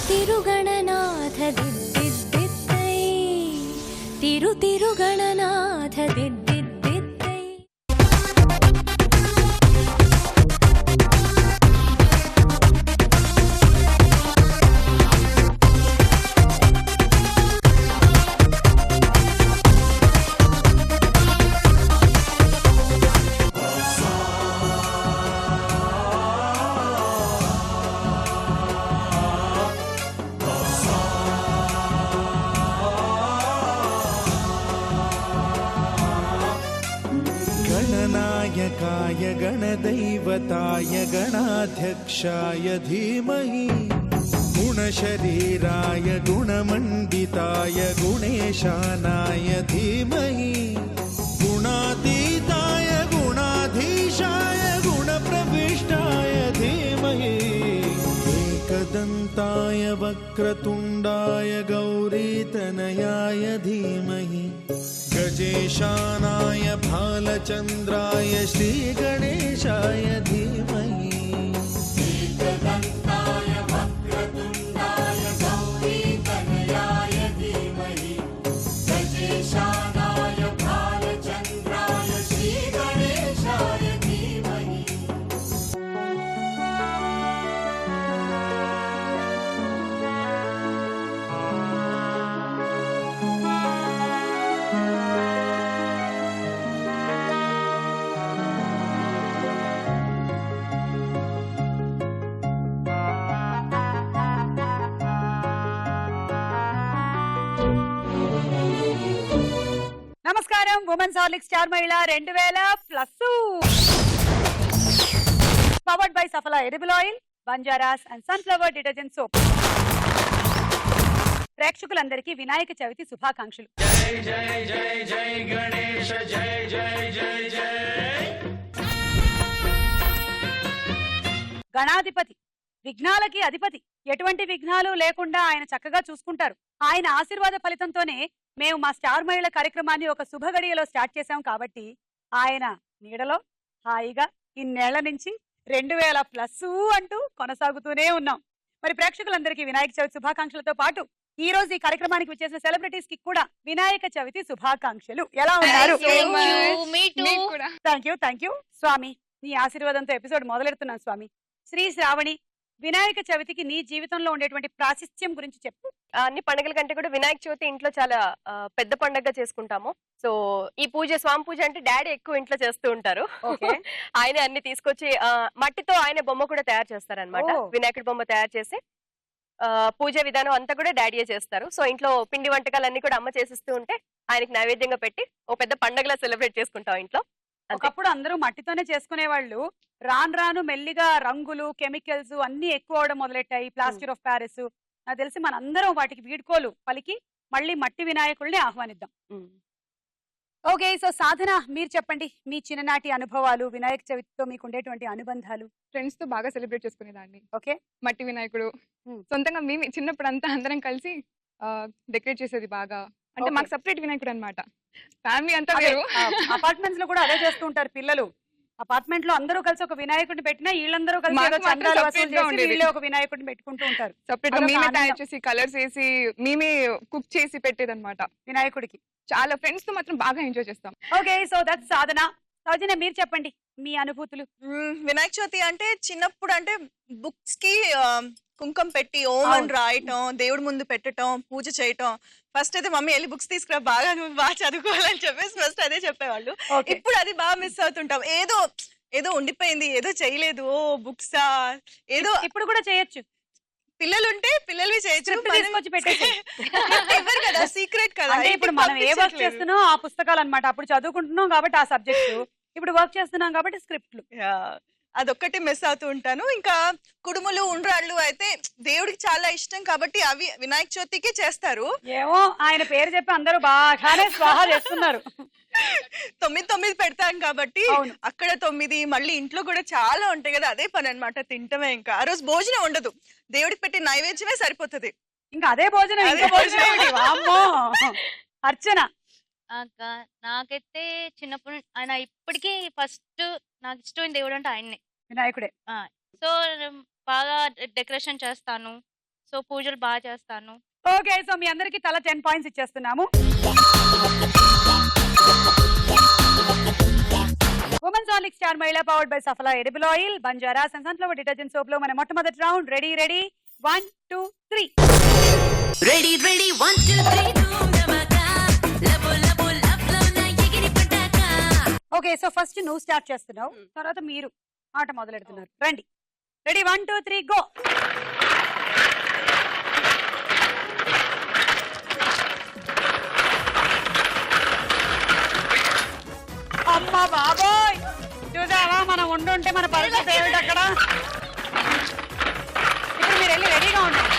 తిరుగణనాథ దిద్దిద్దిద్దై తిరుగణనాథ దిద్దిద్దిద్దై. गणनायकाय गणदैवताय गणाध्यक्षाय धीमहि गुणशरीराय गुणमण्डिताय गुणेशानाय धीमहि गुणातीताय गुणाधीशाय गुणप्रविष्टाय धीमहि एकदन्ताय वक्रतुण्डाय गौरीतनयाय धीमहि गजेशानाय भालचन्द्राय श्रीगणेशाय धीमहि एकदन्ताय वक्रतुण्डाय गौरीतनयाय धीमहि गजेशानाय भालचन्द्राय श्रीगणेशाय धीमहि. నమస్కారం. ఉమెన్స్ హార్లిక్స్ స్టార్ మహిళ 2000+ powered by Safala edible oil, Banjaras and sunflower detergent soap. ప్రేక్షకులందరికీ వినాయక చవితి శుభాకాంక్షలు. జై జై జై జై గణేశ జై జై జై జై. గణాధిపతి, విఘ్నాలకి అధిపతి. ఎటువంటి విఘ్నాలు లేకుండా ఆయన చక్కగా చూసుకుంటారు. ఆయన ఆశీర్వాద ఫలితంతోనే మేము మా స్టార్ మహిళ కార్యక్రమాన్ని ఒక శుభగడియలో స్టార్ట్ చేశాం. కాబట్టి ఆయన నీడలో హాయిగా ఇన్నేళ్ల నుంచి 2000+ అంటూ కొనసాగుతూనే ఉన్నాం. మరి ప్రేక్షకులందరికీ వినాయక చవితి శుభాకాంక్షలతో పాటు ఈ రోజు ఈ కార్యక్రమానికి వచ్చేసిన సెలబ్రిటీస్ కి కూడా వినాయక చవితి శుభాకాంక్షలు. ఎలా ఉన్నారు? థ్యాంక్ యూ స్వామి. నీ ఆశీర్వాదంతో ఎపిసోడ్ మొదలెడుతున్నాను స్వామి. శ్రీ శ్రావణి, వినాయక చవితికి నీ జీవితంలో ఉండేటువంటి ప్రాశస్త్యం గురించి చెప్పు. అన్ని పండుగల కంటే కూడా వినాయక చవితి ఇంట్లో చాలా పెద్ద పండుగగా చేసుకుంటాము. సో ఈ పూజ, స్వామి పూజ అంటే డాడీ ఎక్కువ ఇంట్లో చేస్తూ ఉంటారు. ఆయన అన్ని తీసుకొచ్చి మట్టితో ఆయన బొమ్మ కూడా తయారు చేస్తారనమాట. వినాయకుడి బొమ్మ తయారు చేసి పూజ విధానం అంతా కూడా డాడీయే చేస్తారు. సో ఇంట్లో పిండి వంటకాలు అన్ని కూడా అమ్మ చేసిస్తూ ఉంటే ఆయనకి నైవేద్యంగా పెట్టి ఓ పెద్ద పండుగలా సెలబ్రేట్ చేసుకుంటాం ఇంట్లో. ఒకప్పుడు అందరూ మట్టితోనే చేసుకునే వాళ్ళు. రాను రాను మెల్లిగా రంగులు, కెమికల్స్ అన్ని ఎక్కువ అవడం మొదలెట్టాయి. Plaster of Paris. నాకు తెలిసి మనందరం వాటికి వీడ్కోలు పలికి మళ్ళీ మట్టి వినాయకుల్ని ఆహ్వానిద్దాం. ఓకే, సో సాధన, మీరు చెప్పండి మీ చిన్ననాటి అనుభవాలు, వినాయక చవితితో మీకు ఉండేటువంటి అనుబంధాలు. ఫ్రెండ్స్ తో బాగా సెలబ్రేట్ చేసుకునేదాన్ని. ఓకే, మట్టి వినాయకుడు సొంతంగా మేము చిన్నప్పుడు అంతా అందరం కలిసి డెకరేట్ చేసేది బాగా. అంటే మాకు సపరేట్ వినాయకుడు అనమాట. ఫ్యామిలీ అంతా వేరు. అపార్ట్మెంట్స్ లో కూడా అదే చేస్తూ ఉంటారు పిల్లలు. అపార్ట్మెంట్ లో అందరూ కలిసి ఒక వినాయకుడిని పెట్టినా వీళ్ళందరూ కలిసి ఒక వినాయకుడిని పెట్టుకుంటూ ఉంటారు. సపరేట్ గా మేమే తయారు చేసి కలర్స్ వేసి మేమే కుక్ చేసి పెట్టేది అనమాట వినాయకుడికి. చాలా ఫ్రెండ్స్ తో మాత్రం బాగా ఎంజాయ్ చేస్తాం. ఓకే, సో దట్స్ సాధన. సౌజన్య, మీరు చెప్పండి మీ అనుభూతులు. వినాయక చవితి అంటే చిన్నప్పుడు అంటే బుక్స్ కి కుంకుమ పెట్టి ఓం అని రాయటం, దేవుడి ముందు పెట్టడం, పూజ చేయటం. ఫస్ట్ అయితే మమ్మీ వెళ్ళి బుక్స్ తీసుకురా, బాగా నువ్వు బాగా చదువుకోవాలని చెప్పేసి ఫస్ట్ అదే చెప్పేవాళ్ళు. ఇప్పుడు అది బాగా మిస్ అవుతుంటాం. ఏదో ఏదో ఉండిపోయింది, ఏదో చేయలేదు. ఓ బుక్సా ఏదో ఇప్పుడు కూడా చేయొచ్చు. పిల్లలు ఉంటే పిల్లలు చేయొచ్చు, తీసుకొచ్చి పెట్టేసి ఎవరు కదా సీక్రెట్ కదా. ఇప్పుడు మనం ఏ వర్క్ చేస్తున్నాం ఆ పుస్తకాలు అనమాట. అప్పుడు చదువుకుంటున్నాం కాబట్టి ఆ సబ్జెక్టు, ఇప్పుడు వర్క్ చేస్తున్నాం కాబట్టి స్క్రిప్ట్లు. అదొక్కటి మిస్ అవుతూ ఉంటాను. ఇంకా కుడుములు, ఉండ్రాళ్ళు అయితే దేవుడికి చాలా ఇష్టం కాబట్టి అవి వినాయక చవితికి చేస్తారు. ఏమో ఆయన పేరు చెప్పి అందరూ బాగానే స్వాహా చేస్తున్నారు. 9 పెడతాం కాబట్టి అక్కడ 9, మళ్ళీ ఇంట్లో కూడా చాలా ఉంటాయి కదా, అదే పని అనమాట. తింటమే. ఇంకా ఆ రోజు భోజనం ఉండదు, దేవుడికి పెట్టి నైవేద్యమే సరిపోతుంది. ఇంకా అదే భోజనం. అర్చన, నాకైతే చిన్నప్పుడు ఆయన ఇప్పటికీ ఫస్ట్ నాకు ఇష్టమైన దేవుడు అంటే ఆయన్నే, వినాయకుడే. సో బాగా డెకరేషన్ చేస్తాను. సో సో పూజలు బాగా చేస్తాను. ఓకే, సో మీ అందరికి తల 10 points ఇచ్చేస్తున్నాము. Women's ఆలిక్ star Mahila powered by Safala edible oil, Banjara and sunflower detergent soap లో మన మొట్టమొదటి రౌండ్. రెడీ 1 2 3. రెడీ 1 2 3 లబో లబో లబ్ లో నా ఎగిరి పటాకా. ఓకే, సో ఫస్ట్ నువ్వు స్టార్ట్ చేస్తున్నావు, తర్వాత మీరు ఆట మొదలెడుతున్నారు. రండి, రెడీ 1 2 3 గో. అమ్మా బాబోయ్, చూసావా మనం ఉండుంటే మన పరిస్థితి ఏమిటి అక్కడ. ఇప్పుడు మీరు వెళ్ళి రెడీగా ఉండండి.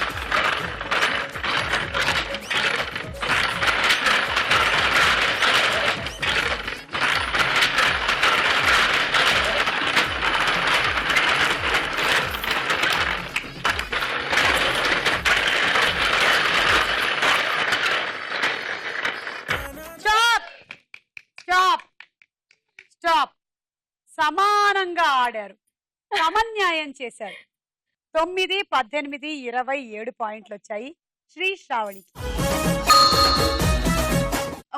Stop stop stop. సమానంగా ఆడారు, సమన్యాయం చేశారు. 9 18 27 పాయింట్లు వచ్చాయి శ్రీ శ్రావణికి.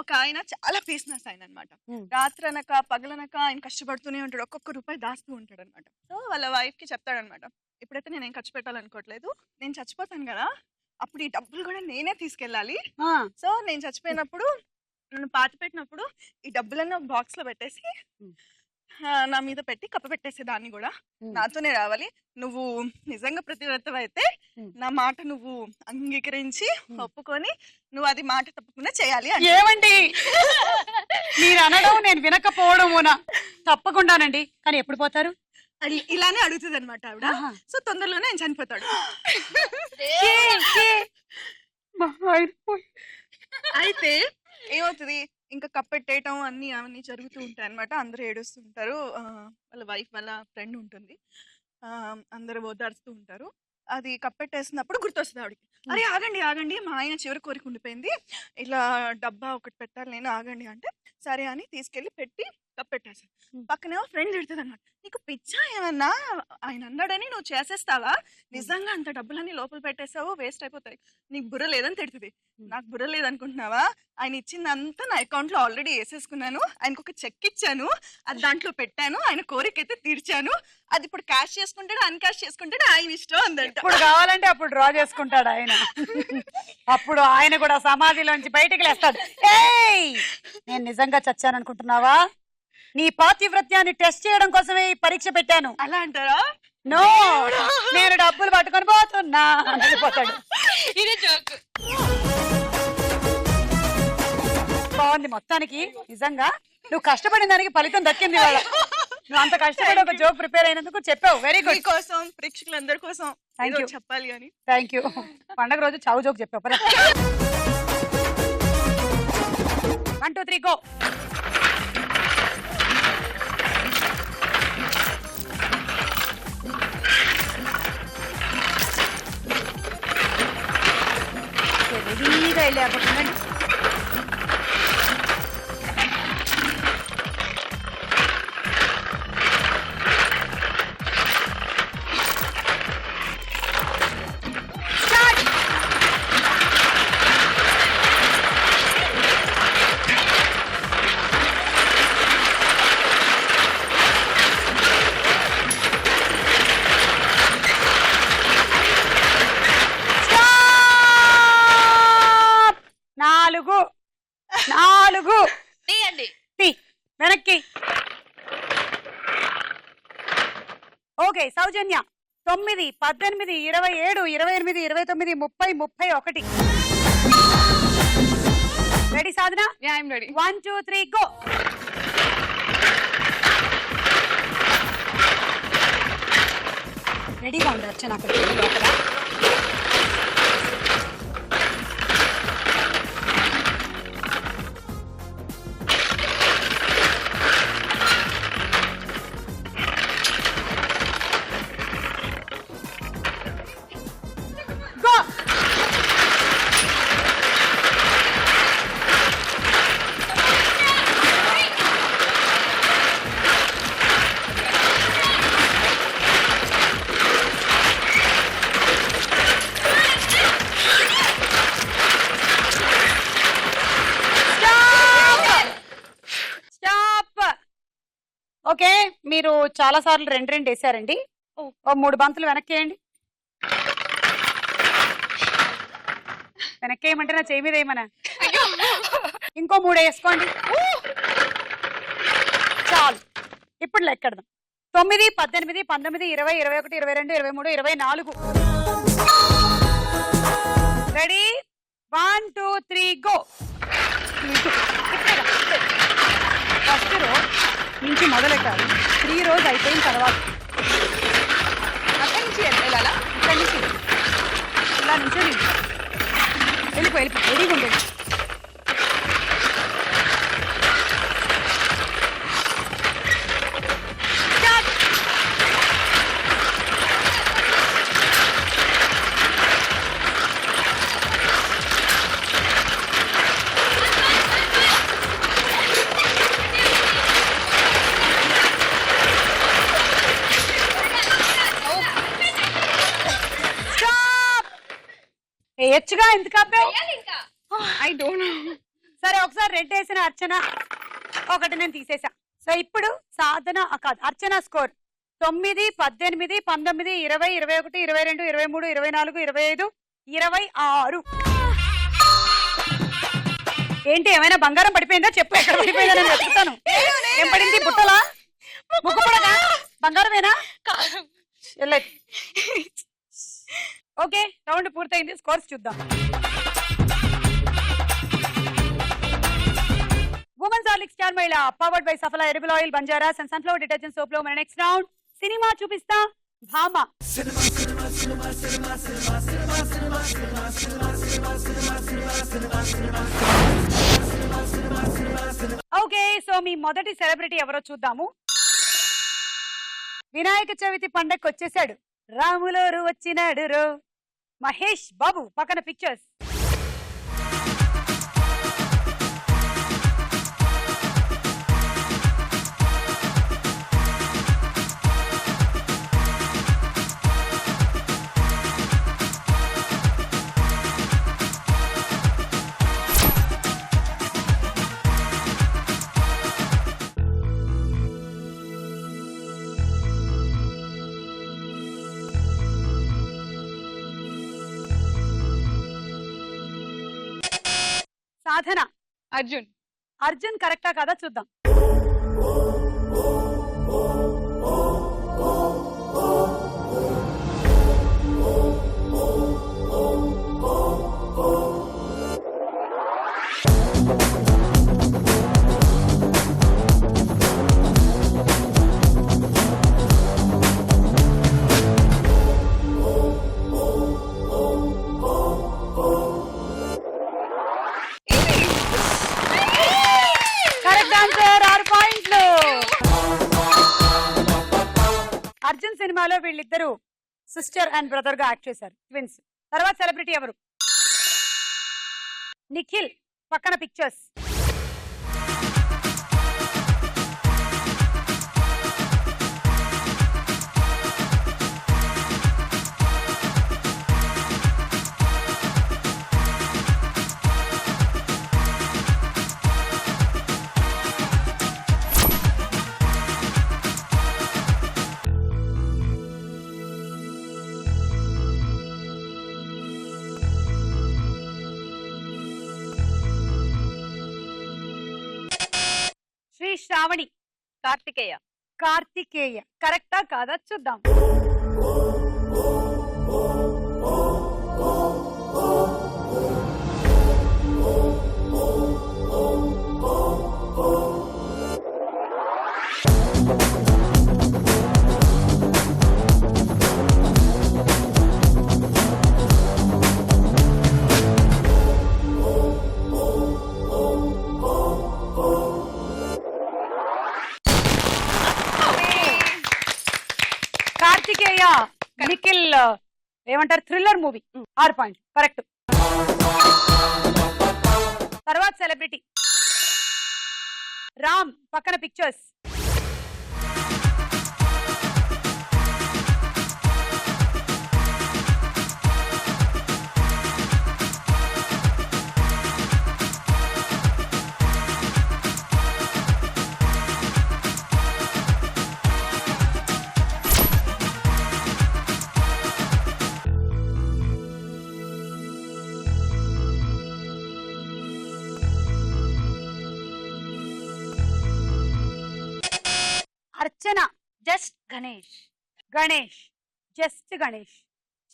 ఒక ఆయన చాలా పేసినస్ ఆయన అనమాట. రాత్రనక పగలనక ఆయన కష్టపడుతూనే ఉంటాడు, ఒక్కొక్క రూపాయి దాస్తూ ఉంటాడు అనమాట. సో వాళ్ళ వైఫ్ కి చెప్తాడనమాట, ఇప్పుడైతే నేనేం ఖర్చు పెట్టాలనుకోవట్లేదు, నేను చచ్చిపోతాను కదా, అప్పుడు ఈ డబ్బులు కూడా నేనే తీసుకెళ్ళాలి. సో నేను చచ్చిపోయినప్పుడు నన్ను పాతి పెట్టినప్పుడు ఈ డబ్బులన్నీ ఒక బాక్స్ లో పెట్టేసి నా మీద పెట్టి కప్ప పెట్టేసే దాన్ని కూడా నాతోనే రావాలి. నువ్వు నిజంగా ప్రతివ్రతవైతే నా మాట నువ్వు అంగీకరించి ఒప్పుకొని నువ్వు అది మాట తప్పకుండా చేయాలి. ఏమండి మీరు అనడం నేను వినకపోవడమునా? తప్పకుండానండి, కానీ ఎప్పుడు పోతారు? ఇలానే అడుగుతుంది అనమాట ఆవిడ. సో తొందరలోనే ఆయన చనిపోతాడు. అయితే ఏమవుతుంది, ఇంకా కప్పెట్టేయటం అవన్నీ జరుగుతూ ఉంటాయి అనమాట. అందరూ ఏడుస్తుంటారు, వాళ్ళ వైఫ్ వాళ్ళ ఫ్రెండ్ ఉంటుంది, అందరూ ఓదార్స్తూ ఉంటారు. అది కప్పెట్టేసినప్పుడు గుర్తొస్తుంది ఆవిడకి, అరే ఆగండి ఆగండి, మా ఆయన చివరి కోరిక ఉండిపోయింది, ఇలా డబ్బా ఒకటి పెట్టాలి నేను, ఆగండి అంటే సరే అని తీసుకెళ్లి పెట్టి కప్పెట్టేసాను. పక్కనేమో ఫ్రెండ్ తిడుతుంది అనమాట, నీకు పిచ్చా ఏమన్నా, ఆయన అన్నాడని నువ్వు చేసేస్తావా, నిజంగా అంత డబ్బులన్నీ లోపల పెట్టేసావు, వేస్ట్ అయిపోతాయి, నీకు బుర్ర లేదని తిడుతుంది. నాకు బుర్ర లేదనుకుంటున్నావా, ఆయన ఇచ్చిందంతా నా అకౌంట్ లో ఆల్రెడీ వేసేసుకున్నాను, ఆయనకు ఒక చెక్ ఇచ్చాను, అది దాంట్లో పెట్టాను, ఆయన కోరిక అయితే తీర్చాను, అది ఇప్పుడు క్యాష్ చేసుకుంటాడు అన్కాష్ చేసుకుంటాడు ఆయన ఇష్టం అందంట. ఇప్పుడు కావాలంటే అప్పుడు డ్రా చేసుకుంటాడు ఆయన, అప్పుడు ఆయన కూడా సమాధిలోంచి బయటికి లేస్తాడు. ఏయ్ నేను నిజంగా చచ్చాను అనుకుంటున్నావా, నీ పాతివ్రత్యాన్ని టెస్ట్ చేయడం కోసమే ఈ పరీక్ష పెట్టాను. అలా అంటారా? నో, నేను డబ్బులు పట్టుకొని పోతున్నా అని వెళ్ళిపోతాడు. ఇది జోక్. బాగుంది మొత్తానికి, నిజంగా నువ్వు కష్టపడిన దానికి ఫలితం దక్కింది వాళ్ళ. నువ్వు అంత కష్టపడి ఒక జోక్ ప్రిపేర్ అయినందుకు చెప్పావు, వెరీ గుడ్. కోసం ప్రేక్షకులందరి కోసం థ్యాంక్ యూ చెప్పాలి అని. Thank you. పండగ రోజు చావు జోక్ చెప్పావు. 1 2 3 గో. రెడీగా వెళ్ళి అవ్వకుండా వెనక్కి. Okay Soujanya 9 18 27 28 29 30 31. Ready Sadhana? Yeah I am ready. 1 2 3 go. రెడీగా ఉండు అర్చన అక్కడ లోపల. చాలా సార్లు 2 వేసారండి. ఓ 3 బంతులు వెనక్కేయండి. వెనక్కేయమంటే నా చేయి మీద వేయమనా? ఇంకో 3 వేసుకోండి. చాలు. ఇప్పుడు లెక్కడదాం. 9, 18, 19, 20, 21, 22, 23, 24. రెడీ? 1, 2, 3 గో. ఫస్ట్ రో నుంచి మొదలెట్టాలి. 3 రోజు అయిపోయిన తర్వాత అక్కడి నుంచి వెళ్ళాలా? ఇక్కడి నుంచి ఇలా నుంచి వెళ్ళిపో రెడీగా ఉంటుంది. వేయచ్చుగా, ఎందుకు ఆపావు? I don't know. సరే, ఒకసారి 2 వేసిన అర్చన, 1 నేను తీసేసా. సో ఇప్పుడు సాధన కాదు, అర్చన స్కోర్ 9, 18, 19, 20, 21, 22, 23, 24, 25, 26. ఏంటి, ఏమైనా బంగారం పడిపోయిందా? చెప్పు, ఎక్కడ పడిపోయిందా? నేను వెతుకుతాను. ఏం పడింది? బుట్టలా? ముక్కు కూడా బంగారమేనా? వెళ్ళదు. ఓకే, రౌండ్ పూర్తయింది. స్కోర్స్ చూద్దాం. Women's Horlicks star Mahila powered by Safala edible oil, Banjaras and sunflower detergent soap లో మన నెక్స్ట్ రౌండ్ సినిమా చూపిస్తా. భామ. ఓకే, సో మీ మొదటి సెలబ్రిటీ ఎవరో చూద్దాము. వినాయక చవితి పండగకి వచ్చేసాడు. రాములోరు వచ్చినాడు రో. మహేష్ బాబు. పక్కన పిక్చర్స్. సాధన. అర్జున్. అర్జున్ కరెక్టా కాదా చూద్దాం. అర్జున్ సినిమాలో వీళ్ళిద్దరూ సిస్టర్ అండ్ బ్రదర్ గా యాక్ట్ చేశారు, ట్విన్స్. తర్వాత సెలబ్రిటీ ఎవరు? నిఖిల్. పక్కన పిక్చర్స్. శ్రీ శ్రావణి. కార్తికేయ. కార్తికేయ కరెక్టా కాదా చూద్దాం. కార్తికేయ నిఖిల్ ఏమంటారు థ్రిల్లర్ మూవీ. 6 point correct. తర్వాత సెలబ్రిటీ రామ్. పక్కన పిక్చర్స్. అర్చన జస్ట్ గణేష్. గణేష్ జస్ట్ గణేష్.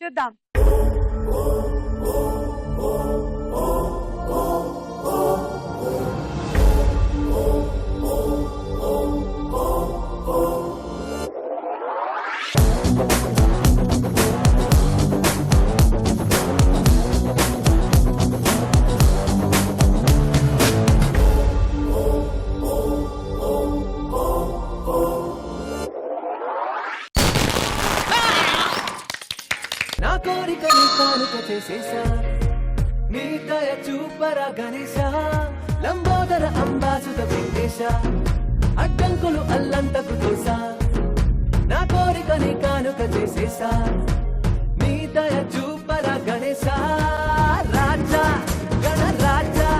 చూద్దాం. నా కోరికని కానుక చేసేసా, నీ దయ చూపరా గణేశ, లంబోదర అంబాసుత వెంకటేశ, అడ్డంకులు అల్లంతకు తోసా. నా కోరికని కానుక చేసేసా, నీ దయ చూపరా గణేశ, రాజా గణరాజా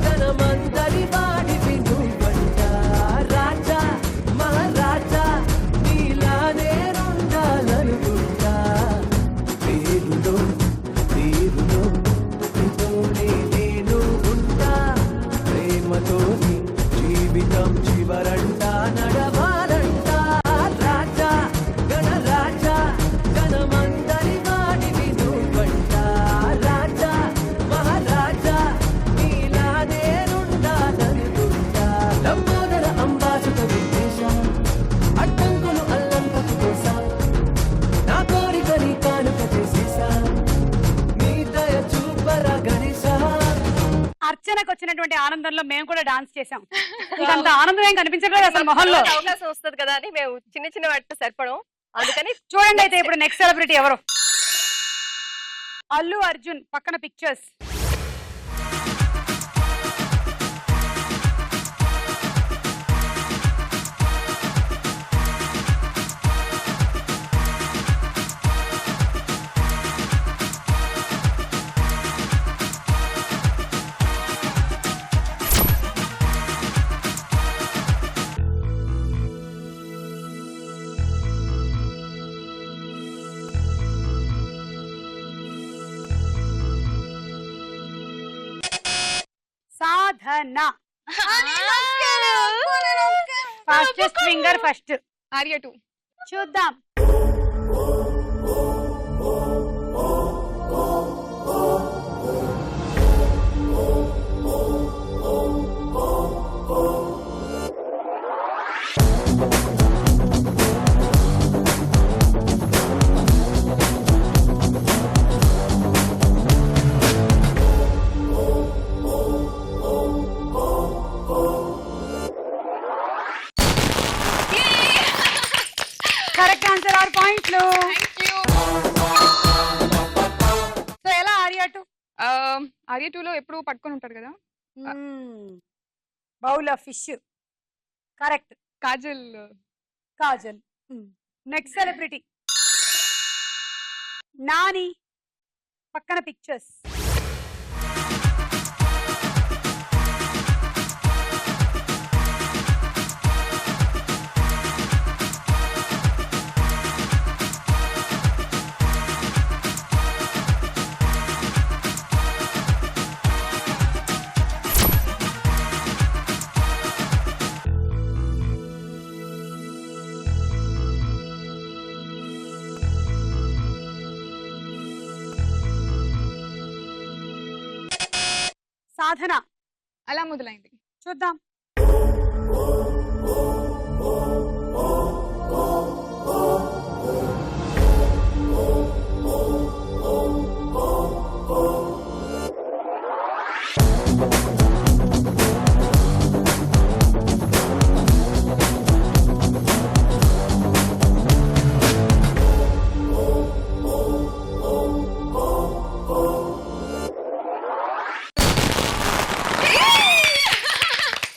జనమందరి వాడివి నువ్వంట, రాజా మహారాజా నీలానే ఉండాలనుకుంటా. తీరులో తీరులో నీతోనే నేను ఉంటా, ప్రేమతోని జీవితం చివరంటా నడవాలంట. రాజా గణరాజా జనమందరి వాడివి నువ్వంట, రాజా మహారాజా నీలానే ఉండాలనుకుంటా. లంబోదర అంబాసుత వెంకటేశ, అడ్డంకులు అల్లంతకు తోసా. నా కోరికని కానుక చేసేసా, నీ దయ చూపరా గణేశ. అర్చనకు వచ్చినటువంటి ఆనందంలో మేము కూడా డాన్స్ చేసాం. ఇదంత ఆనందం ఏం కనిపించట్లేదు అసలు మొహంలో. అవకాశం వస్తుంది కదా అని మేము చిన్న చిన్న వాటితో సరిపడం, అందుకని చూడండి అయితే ఇప్పుడు నెక్స్ట్ సెలబ్రిటీ ఎవరు? అల్లు అర్జున్ పక్కన పిక్చర్స్. సాధన ఫాస్టెస్ట్ ఫింగర్ ఫస్ట్. ఆర్య 2. చూద్దాం. కరెక్ట్ ఆన్సర్ 6 పాయింట్లు. సో ఎలా ఆర్య 2? ఆర్య 2లో ఎప్పుడు పట్టుకొని ఉంటారు కదా. Bowl of fish. Correct. Kajal. Kajal. Next celebrity Nani పక్కన పిక్చర్స్. సాధన అలా మొదలైంది. చూద్దాం.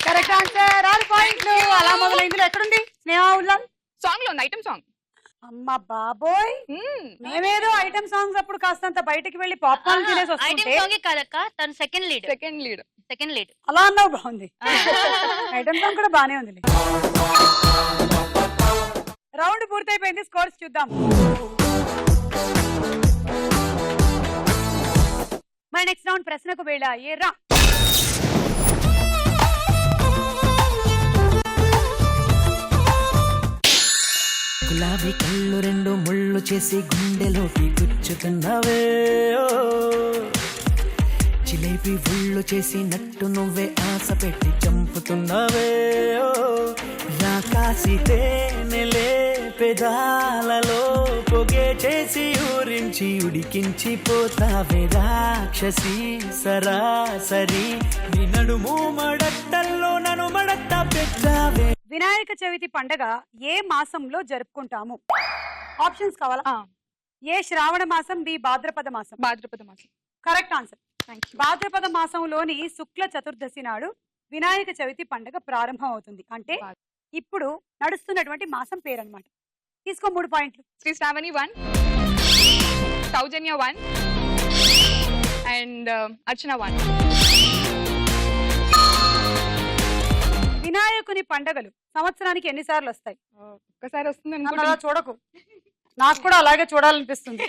కరెక్ట్ ఆన్సర్ 6 పాయింట్లు. అలా మొదలైందిలో ఎక్కడుంది స్నేహ ఉల్లాల్? సాంగ్ లో ఉంది, ఐటమ్ సాంగ్. అమ్మ బాబోయ్, మేమేదో ఐటమ్ సాంగ్స్ అప్పుడు కాస్తంత బయటికి వెళ్ళి పాప్కార్న్ తినేసి ఐటమ్ వస్తుంటే సాంగ్ కాదక్క, తను సెకండ్ లీడ్. Second lead. అలా అన్నావు, బాగుంది. ఐటమ్ సాంగ్ కూడా బానే ఉంది. రౌండ్ పూర్తయిపోయింది, స్కోర్స్ చూద్దాం. మరి నెక్స్ట్ రౌండ్ ప్రశ్నకు వేళ. ఏరా గులాబీ కళ్ళు రెండు ముళ్ళు చేసి గుండెలోకి గుచ్చుతున్నావే ఓ. జిలేబీ ఉళ్ళు చేసి నట్టు నువ్వే ఆశ పెట్టి చంపుతున్నావే ఓ. రాకాసి తేనెలే పెదాలలో పొగే చేసి ఊరించి ఉడికించి పోతావే రాక్షసి సరాసరి నీ నడుము మడట్టల్లో నన్ను మడట్ట పెట్టావే. వినాయక చవితి పండగ ఏ మాసంలో జరుపుకుంటాము? ఆప్షన్స్ కావాలా? ఆ, ఏ శ్రావణ మాసం, బి భాద్రపద మాసం. భాద్రపద మాసం. Correct answer. Thank you. Bhadrapada మాసంలోని శుక్ల చతుర్దశి నాడు వినాయక చవితి పండగ ప్రారంభం అవుతుంది. అంటే ఇప్పుడు నడుస్తున్నటువంటి మాసం పేరు అన్నమాట. తీసుకో 3 పాయింట్లు. శ్రీ శ్రావణి 1, సౌజన్య 1 అండ్ అర్చన 1. వినాయకుని పండగలు సంవత్సరానికి ఎన్నిసార్లు వస్తాయి? ఒక్కసారి వస్తుంది నన్ను అనుకుంటా. అలా చూడకు, నాకు కూడా అలాగే చూడాలనిపిస్తుంది.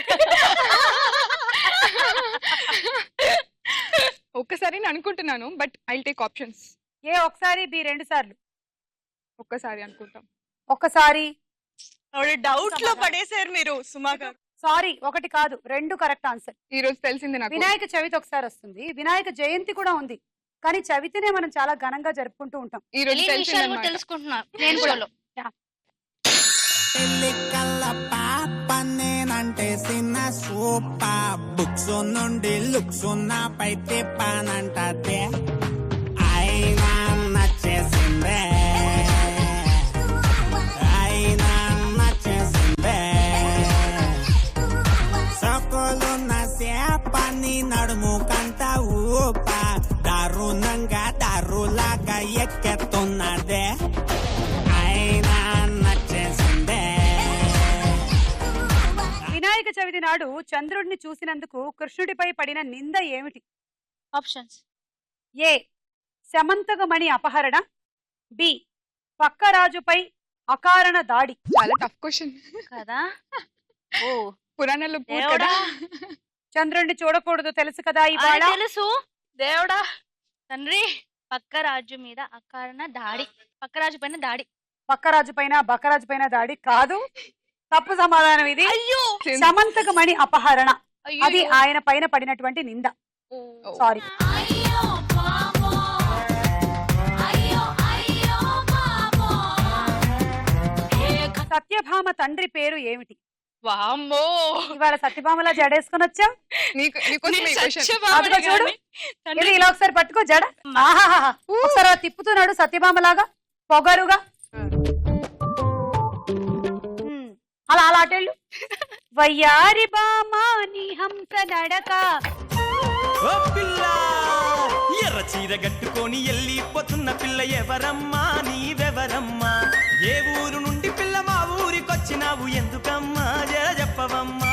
ఒక్కసారి అనుకుంటున్నాను, బట్ ఐ టేక్ ఆప్షన్స్. ఏ ఒకసారి, బి 2 సార్లు. ఒక్కసారి అనుకుంటాం. ఒకసారి. డౌట్ లో పడేశారు మీరు సుమా గారు. సారీ, 1 కాదు 2 కరెక్ట్ ఆన్సర్. ఈ రోజు తెలిసింది నాకు. వినాయక చవితి ఒకసారి వస్తుంది, వినాయక జయంతి కూడా ఉంది. కానీ చవితినే మనం చాలా ఘనంగా జరుపుకుంటూ ఉంటాం. ఈ రోజు తెలియని తెలిసింది విషయాలు కూడా అన్నమాట. తెలుసుకుంటున్నా నేను కూడా. పెళ్ళికల్ల పాప నేనంటే చిన్న సూప బుక్స్ నుండి లుక్స్ నాపై తిప్పానంటే అయినా నచ్చేసిందే అయినా నచ్చేసిందే సొక్కులున్న సేపని నడుము కంట ఊప దారుణంగా దారులాగా ఎక్కెత్తున్నదే అయినా నచ్చేసిందే. వినాయక చవితి నాడు చంద్రుడిని చూసినందుకు కృష్ణుడిపై పడిన నింద ఏమిటి? ఆప్షన్స్. ఏ శమంతకమణి అపహరణ, బి పక్క రాజుపై అకారణ దాడి. చాలా టఫ్ క్వశ్చన్ కదా. ఓ పురాణాల్లో పూర్ దేవుడా, కదా. చంద్రుడిని చూడకూడదు తెలుసు కదా అది ఇవాళ. తెలుసు దేవుడా. తండ్రి, పక్క రాజు మీద అకారణ దాడి, పక్క రాజు పైన దాడి. పక్క రాజు పైన బక్కరాజు పైన దాడి కాదు, తప్పు సమాధానం ఇది. అయ్యో శమంతకమణి అపహరణ, అయ్యో. అది ఆయన పైన పడినటువంటి నింద. ఓ. సారీ. అయ్యో పాపం అయ్యో అయ్యో పాపం సత్యభామ తండ్రి పేరు ఏమిటి? వామ్మో, ఇవాళ సత్యభామలా జడేసుకొని వచ్చాం. నీకోసం ఈ క్వశ్చన్. అదిగో చూడు, ఇది ఇలా ఒకసారి పట్టుకో జడ. ఆహాహా. ఒకసారి అలా తిప్పుతున్నాడు సత్యభామలాగా పొగరుగా. అలా అలా అటెళ్ళు. వయ్యారి బామా నీ హంస నడక. ఓ పిల్ల ఎర్ర చీర కట్టుకొని వెళ్ళిపోతున్న పిల్ల ఎవరమ్మా నీవెవరమ్మా? ఏ ఊరు నుండి పిల్ల మా ఊరికొచ్చినావు ఎందుకమ్మా జర చెప్పవమ్మా?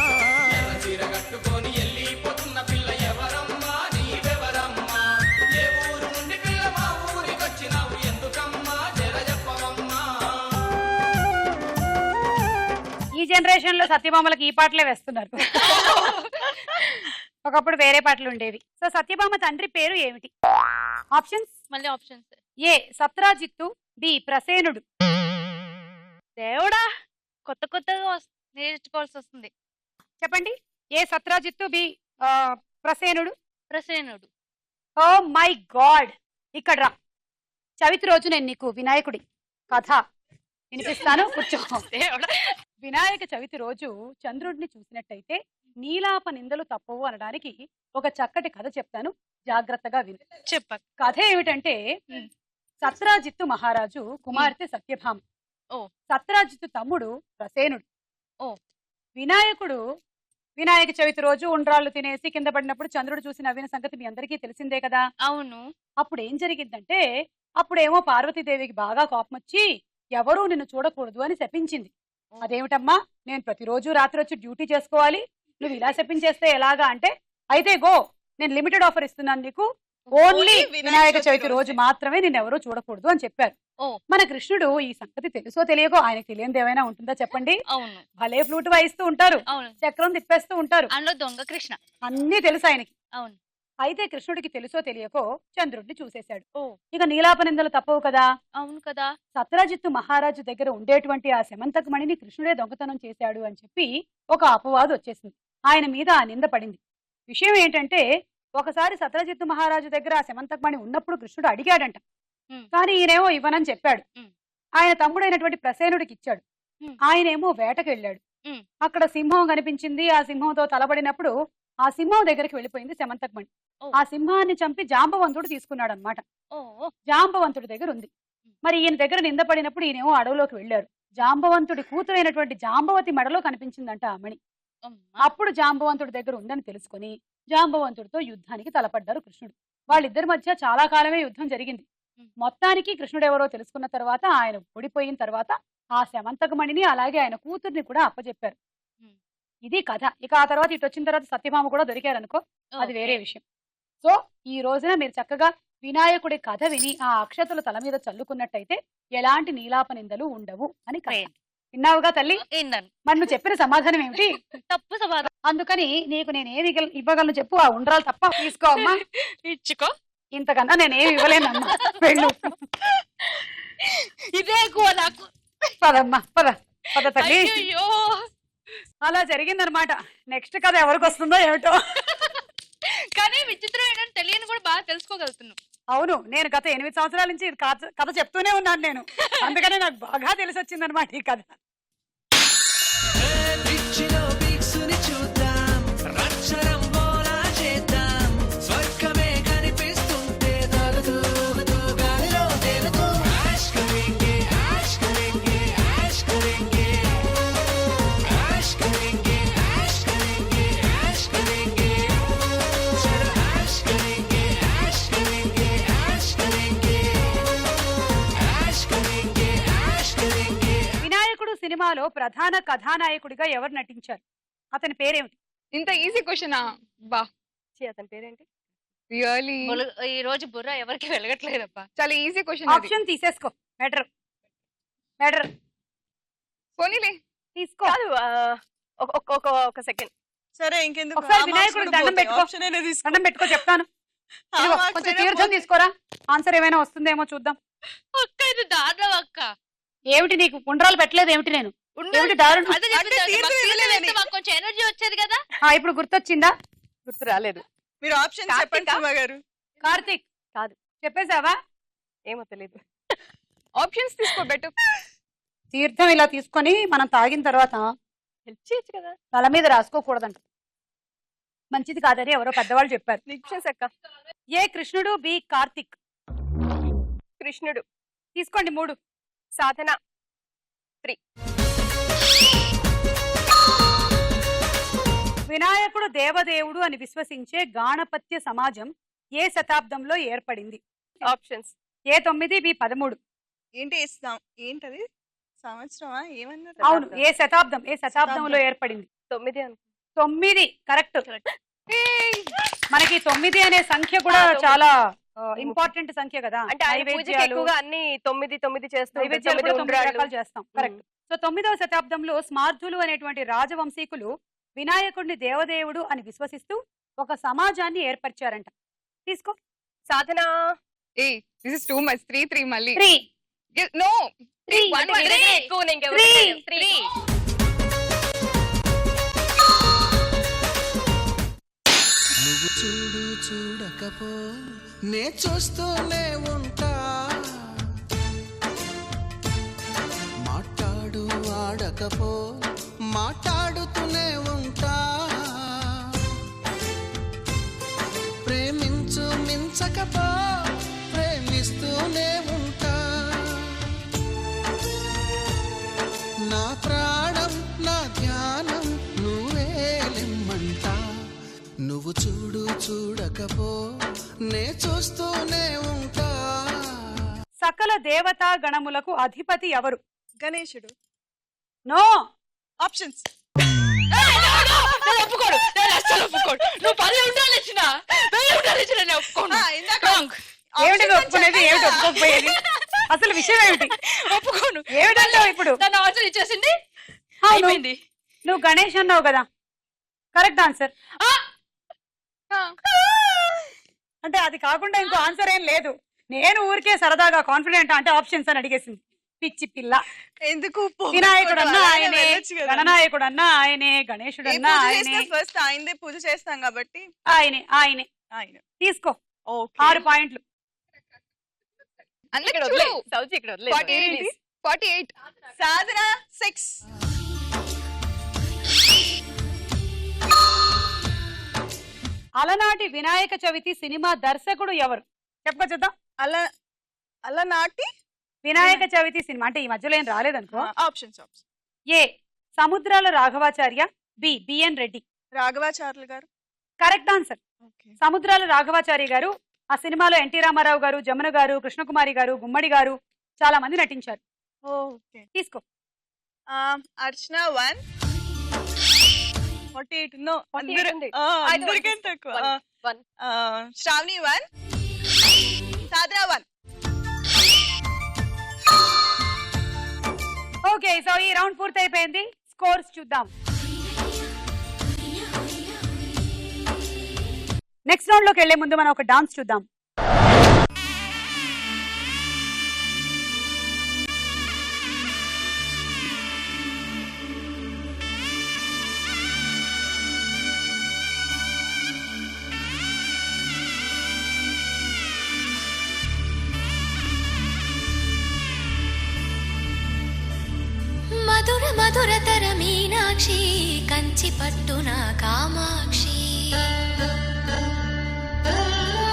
ఎర్ర చీర కట్టుకొని వెళ్ళిపోతున్న పిల్ల ఎవరమ్మా నీవెవరమ్మా? ఏ ఊరు నుండి పిల్ల మా ఊరికొచ్చినావు ఎందుకమ్మా జర చెప్పవమ్మా? ఈ జనరేషన్ లో సత్యభామలకు ఈ పాటలే వేస్తున్నారు. ఒకప్పుడు వేరే పాటలు ఉండేవి. సో సత్యభామ తండ్రి పేరు ఏమిటి? ఆప్షన్స్. మళ్ళీ ఆప్షన్స్. ఏ సత్రాజిత్తు, బి ప్రసేనుడు. దేవుడా, కొత్త కొత్తగా నేర్చుకోవాల్సి వస్తుంది. చెప్పండి. ఏ Satrajit, B ప్రసేనుడు. ప్రసేనుడు. Oh my God, ఇక్కడ రా. చవితి రోజు నేను నీకు వినాయకుడి కథ వినిపిస్తాను, కూర్చో. దేవుడా. వినాయక చవితి రోజు చంద్రుడిని చూసినట్టయితే నీలాప నిందలు తప్పవు అనడానికి ఒక చక్కటి కథ చెప్తాను, జాగ్రత్తగా విను. చెప్ప. కథ ఏమిటంటే, సత్రాజిత్తు మహారాజు కుమార్తె సత్యభామ. ఓ. సత్రాజిత్తు తమ్ముడు ప్రసేనుడు. ఓ. వినాయక చవితి రోజు ఉండ్రాళ్ళు తినేసి కింద పడినప్పుడు చంద్రుడు చూసి నవ్విన సంగతి మీ అందరికీ తెలిసిందే కదా. అవును. అప్పుడు ఏం జరిగిందంటే, అప్పుడేమో పార్వతీదేవికి బాగా కోపం వచ్చి ఎవరూ నిన్ను చూడకూడదు అని శపించింది. అదేమిటమ్మా, నేను ప్రతిరోజు రాత్రి వచ్చి డ్యూటీ చేసుకోవాలి, నువ్వు ఇలా శపించేస్తే ఎలాగా అంటే, అయితే గో, నేను లిమిటెడ్ ఆఫర్ ఇస్తున్నాను నీకు, ఓన్లీ వినాయక చవితి రోజు మాత్రమే నేను ఎవరూ చూడకూడదు అని చెప్పారు. మన కృష్ణుడు ఈ సంగతి తెలుసో తెలియకో, ఆయనకు తెలియనిది ఏమైనా ఉంటుందా చెప్పండి? అవును. భలే ఫ్లూట్ వాయిస్తూ ఉంటారు, అవును. చక్రం తిప్పేస్తూ ఉంటారు, అందులో దొంగ కృష్ణ. అన్ని తెలుసు ఆయనకి. అవును. అయితే కృష్ణుడికి తెలుసో తెలియకో చంద్రుడిని చూసేశాడు. ఓ. ఇక నీలాపనిందలు తప్పవు కదా. అవును కదా. సత్రజిత్తు మహారాజు దగ్గర ఉండేటువంటి ఆ శమంతక మణిని కృష్ణుడే దొంగతనం చేశాడు అని చెప్పి ఒక అపవాదు వచ్చేసింది. ఆయన మీద ఆ నింద పడింది. విషయం ఏంటంటే ఒకసారి సత్రజిత్తు మహారాజు దగ్గర ఆ శమంతక మణి ఉన్నప్పుడు కృష్ణుడు అడిగాడంట. కానీ ఈయనేమో ఇవ్వనని చెప్పాడు. ఆయన తమ్ముడైనటువంటి ప్రసేనుడికి ఇచ్చాడు. ఆయనేమో వేటకు వెళ్ళాడు. అక్కడ సింహం కనిపించింది. ఆ సింహంతో తలబడినప్పుడు ఆ సింహం దగ్గరికి వెళ్ళిపోయింది శమంతక మణి. ఆ సింహాన్ని చంపి జాంబవంతుడు తీసుకున్నాడు అనమాట. జాంబవంతుడి దగ్గర ఉంది. మరి ఈయన దగ్గర నిందపడినప్పుడు ఈయనేమో అడవులోకి వెళ్ళారు. జాంబవంతుడి కూతురైనటువంటి జాంబవతి మెడలో కనిపించిందంట ఆ మణి. అప్పుడు జాంబవంతుడి దగ్గర ఉందని తెలుసుకుని జాంబవంతుడితో యుద్ధానికి తలపడ్డారు కృష్ణుడు. వాళ్ళిద్దరి మధ్య చాలా కాలమే యుద్ధం జరిగింది. మొత్తానికి కృష్ణుడు ఎవరో తెలుసుకున్న తర్వాత ఆయన ఓడిపోయిన తర్వాత ఆ శమంతక మణిని అలాగే ఆయన కూతుర్ని కూడా అప్పచెప్పారు. ఇది కథ. ఇక ఆ తర్వాత ఇటు వచ్చిన తర్వాత సత్యభామ కూడా దొరికారనుకో, అది వేరే విషయం. సో ఈ రోజున మీరు చక్కగా వినాయకుడి కథ విని ఆ అక్షతలు తల మీద చల్లుకున్నట్టయితే ఎలాంటి నీలాప నిందలు ఉండవు అని కథ. విన్నావుగా తల్లి? మరి నువ్వు చెప్పిన సమాధానం ఏమిటి? తప్పు సమాధానం. అందుకని నీకు నేనేమి ఇవ్వగలను చెప్పు. ఆ ఉండ్రాలు తప్ప తీసుకో అమ్మా. ఇచ్చుకో. ఇంతకన్నా నేనేమి ఇవ్వలేనమ్మా. వెళ్ళు. ఇదే ఎక్కువ నాకు. పదమ్మా పద పద తల్లి. అయ్యో అలా జరిగిందనమాట. నెక్స్ట్ కథ ఎవరికి వస్తుందో ఏమిటో. కానీ విచిత్రం ఏంటంటే తెలియని కూడా బాగా తెలుసుకోగలుగుతున్నాం. అవును, నేను గత 8 సంవత్సరాల నుంచి కథ చెప్తూనే ఉన్నాను నేను. అందుకనే నాకు బాగా తెలిసి వచ్చిందనమాట ఈ కథ. సినిమాలో ప్రధాన కథానాయకుడిగా ఎవరు నటించారు? అతని పేరేమిటి? ఇంత ఈజీ క్వశ్చనా? బా, అతని పేరేంటి? రియల్లీ ఈ రోజు బుర్ర ఎవరికి వెలగట్లేదబ్బా. చాలా ఈజీ క్వశ్చన్. ఆప్షన్ తీసేసుకో. బెటర్ పోనీలే తీసుకో. ఒక సెకండ్. సరే ఇంకెందుకు, ఒకసారి వినాయకుడికి దండం పెట్టుకో. దండం పెట్టుకో చెప్తాను. కొంచెం తీర్థం తీసుకోరా. ఆన్సర్ ఏమైనా వస్తుందేమో చూద్దాం. అక్క ఇది దారుణం అక్క. ఏమిటి నీకు ఉండ్రాలు పెట్టలేదు ఏమిటి? నేను కొంచెం ఎనర్జీ వచ్చేది కదా. ఇప్పుడు గుర్తొచ్చిందా? గుర్తు రాలేదు. మీరు ఆప్షన్ చెప్పండి గారు. కార్తీక్ కాదు. చెప్పేసావా? ఏమో తెలియదు. ఆప్షన్స్ తీసుకో బెటర్. తీర్థం ఇలా తీసుకొని మనం తాగిన తర్వాత హెల్ప్ చేయొచ్చు కదా. తల మీద రాసుకోకూడదంట, మంచిది కాదని ఎవరో పెద్దవాళ్ళు చెప్పారు. ఆప్షన్స్ అక్క. ఏ కృష్ణుడు, బి కార్తీక్. కృష్ణుడు తీసుకోండి 3. సాధన 3. వినాయకుడు దేవదేవుడు అని విశ్వసించే గాణపత్య సమాజం ఏ శతాబ్దంలో ఏర్పడింది? Options A 9, B 13. ఏంటది సంవత్సరమా ఏమన్నారు? అవును, ఏ శతాబ్దంలో ఏర్పడింది? 9 కరెక్ట్. మనకి 9 అనే సంఖ్య కూడా చాలా ఇంపార్టెంట్ సంఖ్య కదా. అంటే ఎక్కువగా అన్ని 9 చేస్తాం. చేస్తాం. కరెక్ట్. సో 9వ శతాబ్దంలో స్మార్థులు అనేటువంటి రాజవంశీకులు వినాయకుడిని దేవదేవుడు అని విశ్వసిస్తూ ఒక సమాజాన్ని ఏర్పరిచారంట. తీసుకో. Sadhana. This is too much. 3 మళ్ళీ. 3. నో 3. ఎక్కువ. 3. నువ్వు చూడకపో నే చూస్తూనే ఉంటా, మాట్లాడు ఆడకపో మాట్లాడుతూనే ఉంటా, ప్రేమించు మించకపో ప్రేమిస్తూనే ఉంటా, నా ప్రాణం నా ధ్యానం నువ్వేలిమ్మంటా, నువ్వు చూడకపో నే చూస్తూనే ఉంటా. సకల దేవతా గణములకు అధిపతి ఎవరు? గణేశుడు. నో. ఆప్షన్స్. ఒప్పుకోడు. నువ్వు 10 ఉండాలి ఇచ్చిన. ఏమిటి ఒప్పుకునేది, ఏమిటి ఒప్పుకోకపోయేది? అసలు విషయం ఏమిటి? ఒప్పుకోను. ఏమిటంటావు ఇప్పుడు? నన్ను ఆన్సర్ ఇచ్చేసింది. నువ్వు గణేష్ అన్నావు కదా. Correct answer. అంటే అది కాకుండా ఇంకో ఆన్సర్ ఏం లేదు. నేను ఊరికే సరదాగా కాన్ఫిడెంట్ అంటే ఆప్షన్స్ అని అడిగేసింది. పిచ్చి పిల్ల. ఎందుకు వినాయకుడు అన్నా ఆయనే, గణనాయకుడు అన్నా ఆయనే, గణేశుడు అన్నా ఆయనే. ఫస్ట్ ఆయనదే పూజ చేస్తాం కాబట్టి ఆయనే ఆయనే. ఆయన. తీసుకో ఓకే. 6 పాయింట్లు. ఇక్కడ వదిలేయ్. సౌజీ ఇక్కడ వదిలేయ్. 48. సాధన 6. అలనాటి వినాయక చవితి సినిమా దర్శకుడు ఎవరు? చెప్పొచ్చుద్దాం. అలనాటి వినాయక చవితి సినిమా అంటే ఈ మధ్యలో ఏం రాలేదనుకో. ఆప్షన్స్. ఏ సముద్రాల రాఘవాచార్య, బి బిఎన్ రెడ్డి. రాఘవాచార్యులు గారు కరెక్ట్ ఆన్సర్. సముద్రాల రాఘవాచార్య గారు. ఆ సినిమాలో ఎన్టీ రామారావు గారు, జమున గారు, కృష్ణకుమారి గారు, గుమ్మడి గారు చాలా మంది నటించారు. ఓకే. తీసుకో. అర్చన 1. 48. నో 48 ఉంది. అందరికీ తక్కువ. 1. శ్రావణి 1. సాధన 1. ఓకే, సో ఈ రౌండ్ పూర్తి అయిపోయింది. స్కోర్స్ చూద్దాం. నెక్స్ట్ రౌండ్ లోకి వెళ్లే ముందు మనం ఒక డాన్స్ చూద్దాం. మధుర మధురతర మీనాక్షి కంచి పట్టున కామాక్షి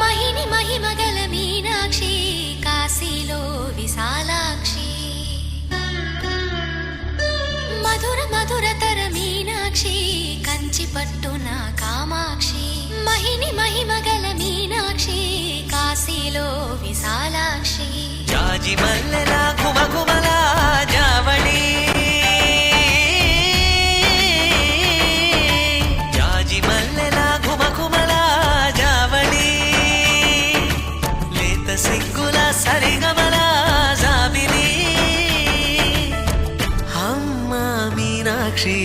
మహిని మహిమగల మీనాక్షి కాశీలో విశాలాక్షి మధుర మధురతర మీనాక్షి కంచి పట్టున కామాక్షి మహిని మహిమగల మీనాక్షి కాశీలో విశాలాక్షి జాజి మల్లెలా గుమగుమలా జావళి జాజి మల్లెలా గుమగుమలా జావళి లేత సిగ్గుల సరిగమల జాబిలి అమ్మ మీనాక్షి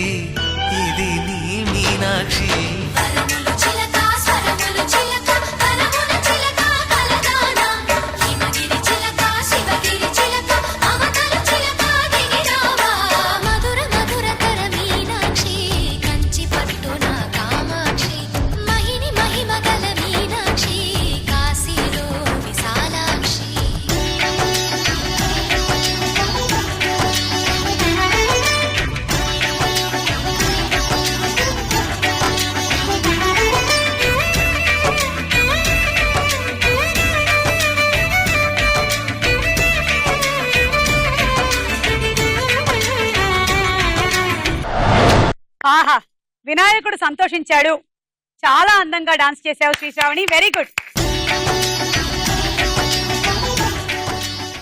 ఇది నీ మీనాక్షి వరములు చిలక స్వరములు చిలక కలముల చిలక కలగాన హిమగిరి చిలక శివగిరి చిలక అవతల చిలక దిగిరావా మధుర మధురతర మీనాక్షి కంచి పట్టున కామాక్షి మహిని మహిమగల మీనాక్షి కాశీలో విశాలాక్షి ఆహా, వినాయకుడు సంతోషించాడు. చాలా అందంగా డాన్స్ చేసావు Srishravani. Very good.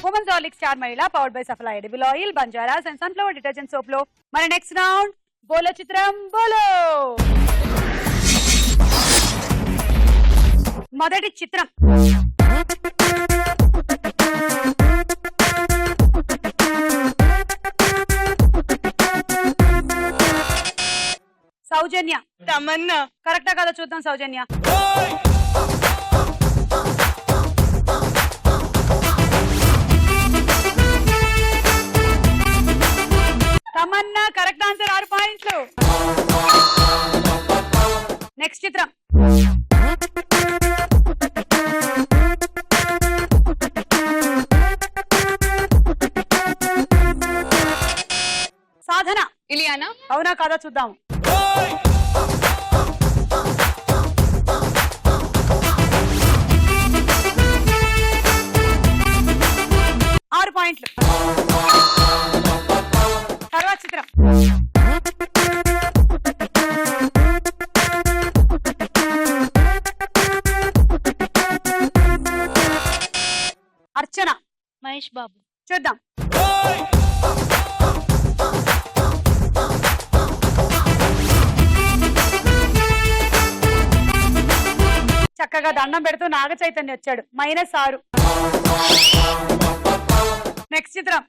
Women's Horlicks star Mahila powered by Safala edible oil, Banjaras and sunflower detergent soap లో మన నెక్స్ట్ రౌండ్ బోలో చిత్రం బోలో. మొదటి చిత్రం సౌజన్య. తమన్నా. కరెక్టా కదా చూద్దాం సౌజన్య. Tamannaah correct answer. 6 పాయింట్లు. నెక్స్ట్ చిత్రం సాధన. ఇలియానా. అవునా కాదా చూద్దాం. పాయింట్లు. తర్వాత చిత్రం అర్చన. మహేష్ బాబు. చూద్దాం. చక్కగా దండం పెడుతూ నాగ చైతన్య వచ్చాడు. -6. నెక్స్ట్ చిత్రం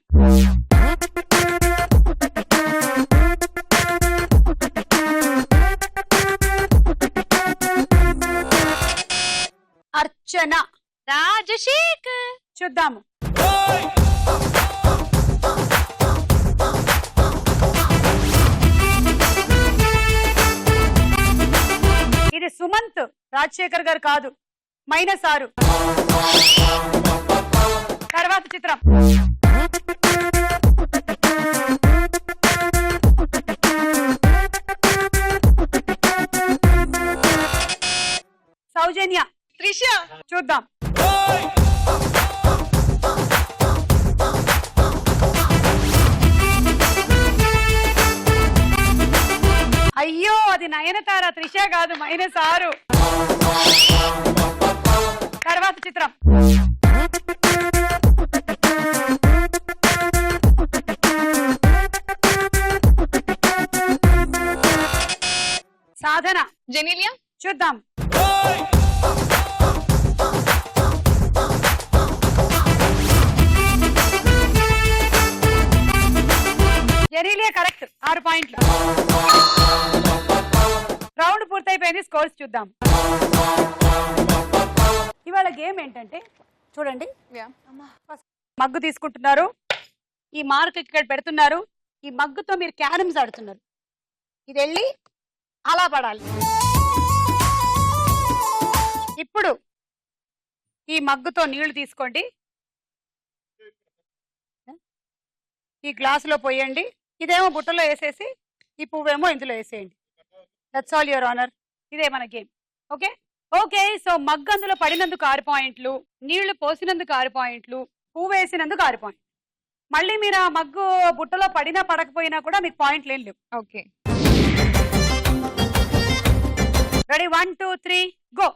అర్చన. సృజన. రాజశేఖర్. చూద్దాము. ఇది సుమంత్, రాజశేఖర్ గారు కాదు. -6. తర్వాత చిత్రం. సౌజన్య. త్రిష. చూద్దాం. అయ్యో, అది నయనతార, త్రిష కాదు. -6. తర్వాత చిత్రం. సాధన. జెనీలియా. చూద్దాం. జెనీలియా కరెక్ట్. 6 పాయింట్లు. రౌండ్ పూర్తయిపోయింది. స్కోర్స్ చూద్దాం. ఇవాళ గేమ్ ఏంటంటే చూడండి, మగ్గు తీసుకుంటున్నారు, ఈ మార్క్ ఇక్కడ పెడుతున్నారు, ఈ మగ్గుతో మీరు క్యారమ్స్ ఆడుతున్నారు. ఇది వెళ్ళి అలా పడాలి. ఇప్పుడు ఈ మగ్గుతో నీళ్లు తీసుకోండి, ఈ గ్లాసులో పోయండి, ఇదేమో బుట్టలో వేసేసి ఈ పువ్వేమో ఇందులో వేసేయండి. That's all your honour. ఇదే మన game. Okay okay. So mug అందులో పడినందుకు 6 పాయింట్లు, నీళ్లు పోసినందుకు 6 పాయింట్లు, పువ్వు వేసినందుకు 6 పాయింట్లు. మళ్ళీ మీరు ఆ మగ్గు బుట్టలో పడినా పడకపోయినా కూడా మీకు పాయింట్లు ఏం లేవు. Okay, ready? 1 2 3 గో.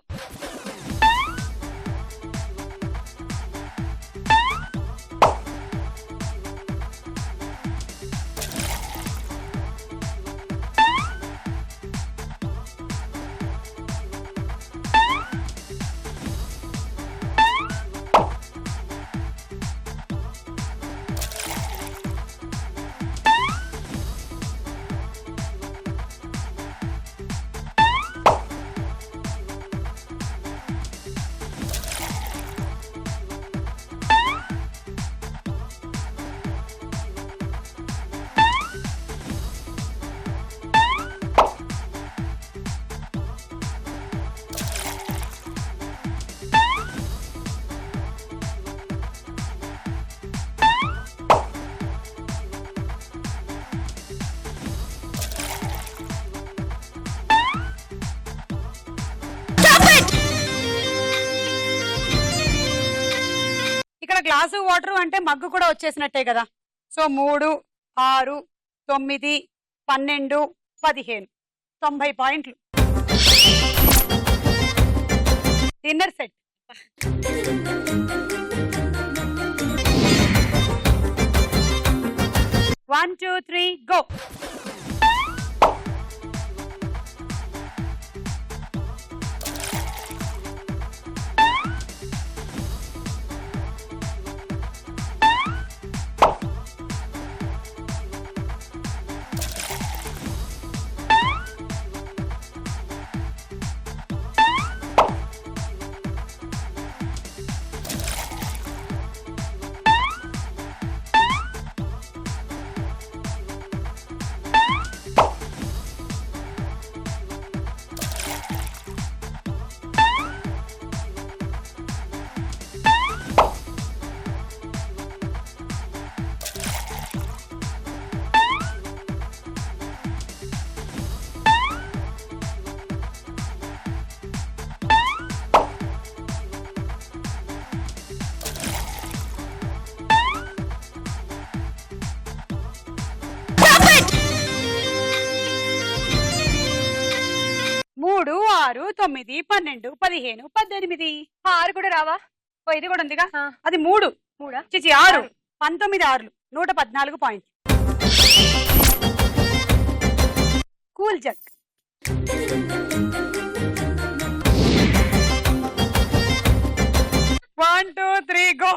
ఇక్కడ గ్లాసు వాటర్ అంటే మగ్గు కూడా వచ్చేసినట్టే కదా. సో 3 6 9 12 15 90 పాయింట్లు. Dinner set. One, two, three, go. మూడు 6 9 12 15 18 6 కూడా రావా? ఓ ఇది కూడా ఉందిగా. ఆ. అది 3 మూడా? చిచి 6 19 6 114 point. Cool jug. One, two, three, go.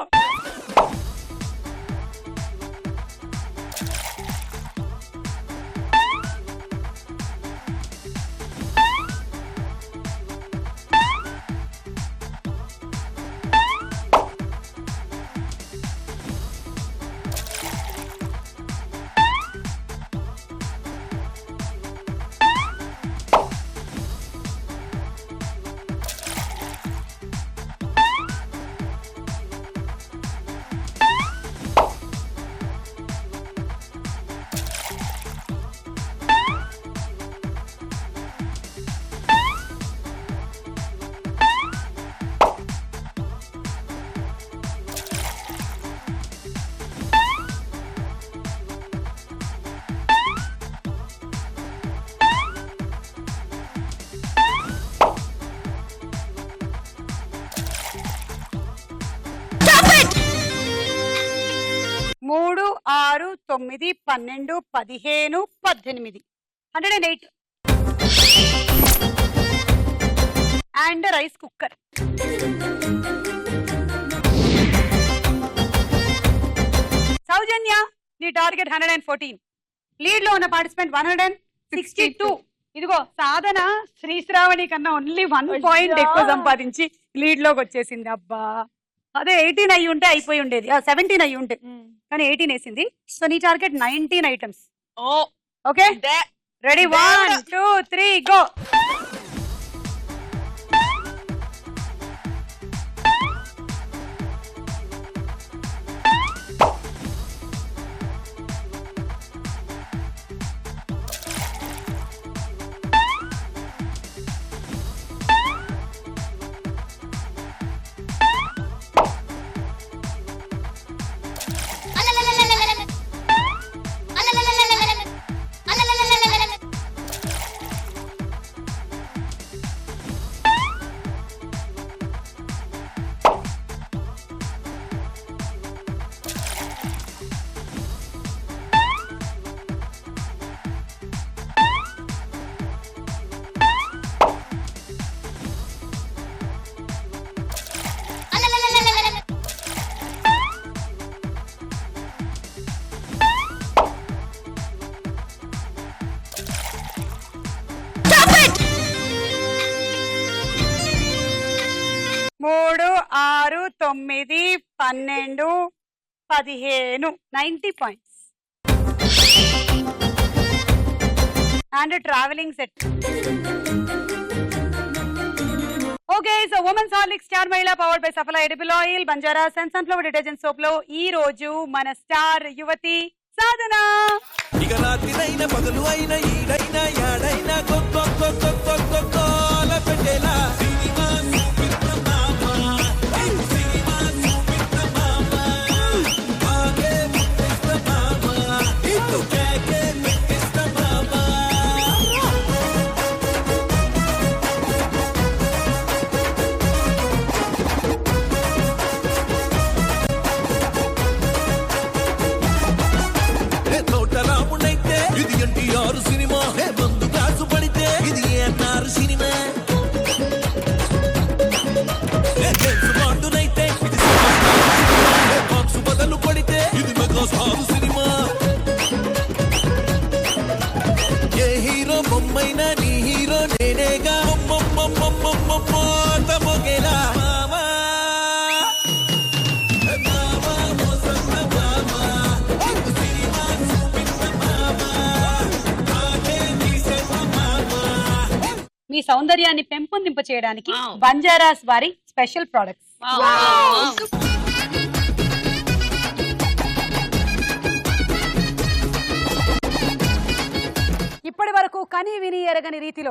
6, 9, 12, 15, 18. 108. And rice cooker. Soujanya, నీ టార్గెట్ 114. లీడ్ లో ఉన్న పార్టిసిపెంట్ 162. ఇదిగో సాధన శ్రీశ్రావణి కన్నా ఓన్లీ 1 పాయింట్ ఎక్కువ సంపాదించి లీడ్ లోకి వచ్చేసింది. అబ్బా, అదే 18 అయ్యి ఉంటే అయిపోయి ఉండేది, 17 అయ్యి ఉంటే, కానీ 18 వేసింది. సో నీ target 19 items. Okay, ready? 1, 2, 3 go. మూడు, 6, 9, 12, 15. 90 points. And travelling set. Okay, so women's Horlicks star Mahila powered by Safala edible oil, Banjaras and sunflower detergent soap లో ఈ రోజు మన స్టార్ యువతి సాధన. ఇక రాత్రినైనా పగలు అయినా ఈడైనా యాడైనా గొప్ప పెట్టేలా సినిమా మందు కాసు పడితే ఇది అన్నారు సినిమా. బాండునైతే ఇది బాక్సు బదులు పడితే ఇది మెగాస్టార్ సినిమా. ఏ హీరో బొమ్మైనా నీ హీరో నేనేగా మొగేలా మీ సౌందర్యాన్ని పెంపొందింప చేయడానికి బంజారాస్ వారి స్పెషల్ ప్రొడక్ట్స్. ఇప్పటి వరకు కని విని ఎరగని రీతిలో